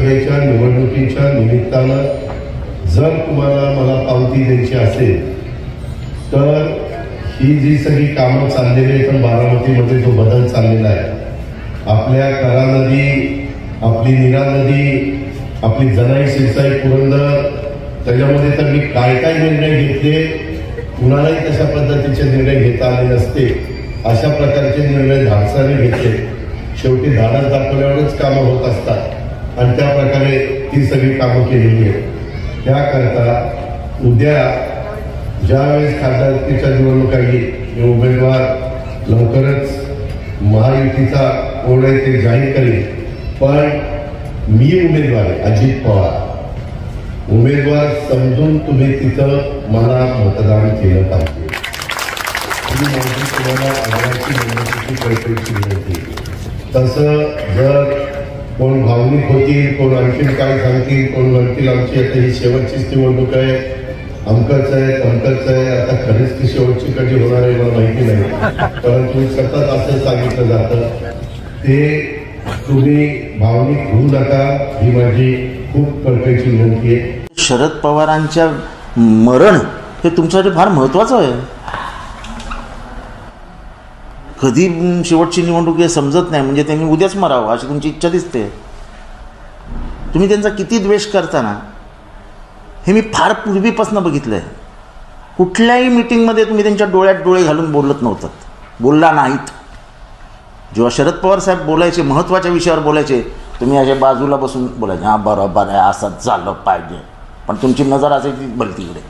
लोकसभेच्या निवडणुकीच्या निमित्तानं जर तुम्हाला मला पावती द्यायची असेल तर ही जी सगळी कामं चाललेली आहेत, बारामतीमध्ये जो बदल चाललेला आहे, आपल्या करा नदी, आपली नीरा नदी, आपली जनाई शिरसाई पुरंदर, त्याच्यामध्ये तर मी काय काय निर्णय घेतले, कुणालाही तशा पद्धतीचे निर्णय घेता आले नसते. अशा प्रकारचे निर्णय धाडसाने घेतले. शेवटी धाडस दाखवल्यावरच कामं होत असतात आणि त्या प्रकारे ती सगळी कामं केलेली आहेत. त्याकरता उद्या ज्यावेळेस खासदारकीच्या निवडणुका येईल, उमेदवार लवकरच महायुतीचा कोण आहे ते जाहीर करेल. पण मी उमेदवार आहे, अजित पवार उमेदवार समजून तुम्ही तिथं मला मतदान केलं पाहिजे. तुम्हाला आग्रहाची विनंती, कळकळीची विनंती. तसं जर कोण भावनिक होतील, कोण आणखीन काय सांगतील, कोण म्हणतील आमची आता ही शेवटचीच निवडणूक आहे, अमकच आहे तमकच आहे, आता खरीच ती शेवटची कधी होणार आहे मला माहिती नाही, परंतु सतत असं सांगितलं जातं. ते तुम्ही भावनिक होऊ नका, ही माझी खूप कळकळीची विनंती आहे. शरद पवारांच्या मरण हे तुमच्यासाठी फार महत्त्वाचं आहे. कधी शेवटची निवडणूक हे समजत नाही, म्हणजे त्यांनी उद्याच मरावं अशी तुमची इच्छा दिसते. तुम्ही त्यांचा किती द्वेष करताना हे मी फार पूर्वीपासून बघितलं आहे. कुठल्याही मिटिंगमध्ये तुम्ही त्यांच्या डोळ्यात डोळे घालून बोलत नव्हतात, बोलला नाहीत. जेव्हा शरद पवार साहेब बोलायचे, महत्त्वाच्या विषयावर बोलायचे, तुम्ही अशा बाजूला बसून बोलायचे, हां बरोबर आहे, असंच झालं पाहिजे, पण तुमची नजर असायची भलतीकडे.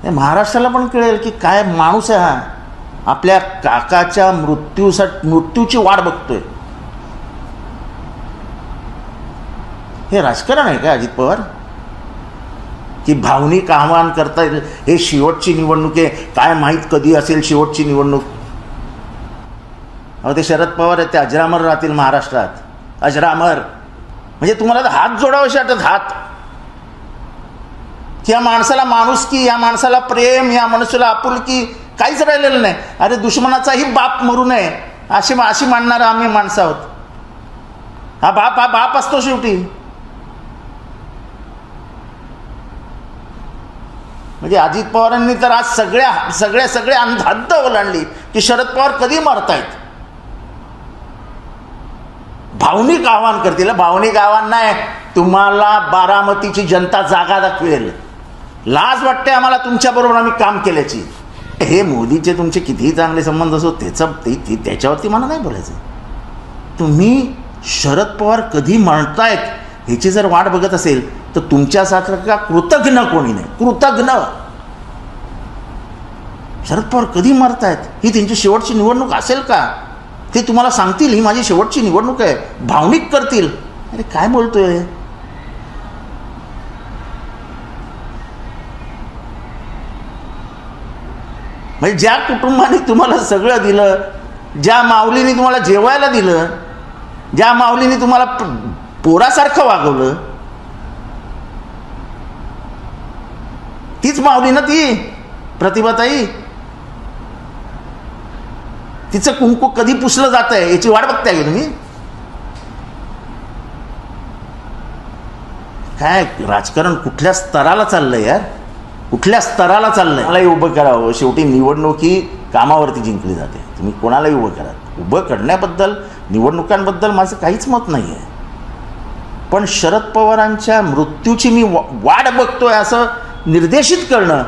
महाराष्ट्राला पण कळेल की काय माणूस आहे हा. आपल्या काकाच्या मृत्यूची वाट बघतोय. हे राजकारण आहे का अजित पवार? की भावनिक आव्हान करता येईल, हे शेवटची निवडणूक आहे, काय माहीत कधी असेल शेवटची निवडणूक. अहो ते शरद पवार आहेत, ते अजरामर राहतील महाराष्ट्रात, अजरामर. म्हणजे तुम्हाला हात जोडावेसे वाटत, हात, की या माणसाला माणुसकी, या माणसाला प्रेम, या मनुष्याला आपुलकी काहीच राहिलेलं नाही. अरे दुश्मनाचाही बाप मरू नये अशी मानणारं आम्ही माणसं आहोत. हा बाप असतो शेवटी. म्हणजे अजित पवारांनी तर आज सगळ्या हद्द ओलांडली की शरद पवार कधी मरतायत. भावनिक आव्हान करतील. भावनिक आव्हान नाही, तुम्हाला बारामतीची जनता जागा दाखवेल. लाज वाटते आम्हाला तुमच्याबरोबर आम्ही काम केल्याची. हे मोदीचे तुमचे कितीही चांगले संबंध असो, त्याच्यावरती मला नाही बोलायचं. तुम्ही शरद पवार कधी मरतायत ह्याची जर वाट बघत असेल तर तुमच्यासारखा कृतघ्न कोणी नाही. कृतघ्न. शरद पवार कधी मरतायत ही त्यांची शेवटची निवडणूक असेल का? ते तुम्हाला सांगतील ही माझी शेवटची निवडणूक आहे, भावनिक करतील. अरे काय बोलतोय? म्हणजे ज्या कुटुंबाने तुम्हाला सगळं दिलं, ज्या माऊलीने तुम्हाला जेवायला दिलं, ज्या माऊलीने तुम्हाला पोरासारखं वागवलं, तीच माऊली ना ती प्रतिभाताई. तिचं कुंकू कधी पुसलं जात आहे याची वाट बघताय का तुम्ही? काय राजकारण कुठल्या स्तराला चाललंय यार, कुठल्या स्तराला चाललंय? मलाही उभं करावं. शेवटी निवडणुकी कामावरती जिंकली जाते. तुम्ही कोणालाही उभं करा. उभं करण्याबद्दल, निवडणुकांबद्दल माझं काहीच मत नाही आहे. पण शरद पवारांच्या मृत्यूची मी वाट बघतोय असं निर्देशित करणं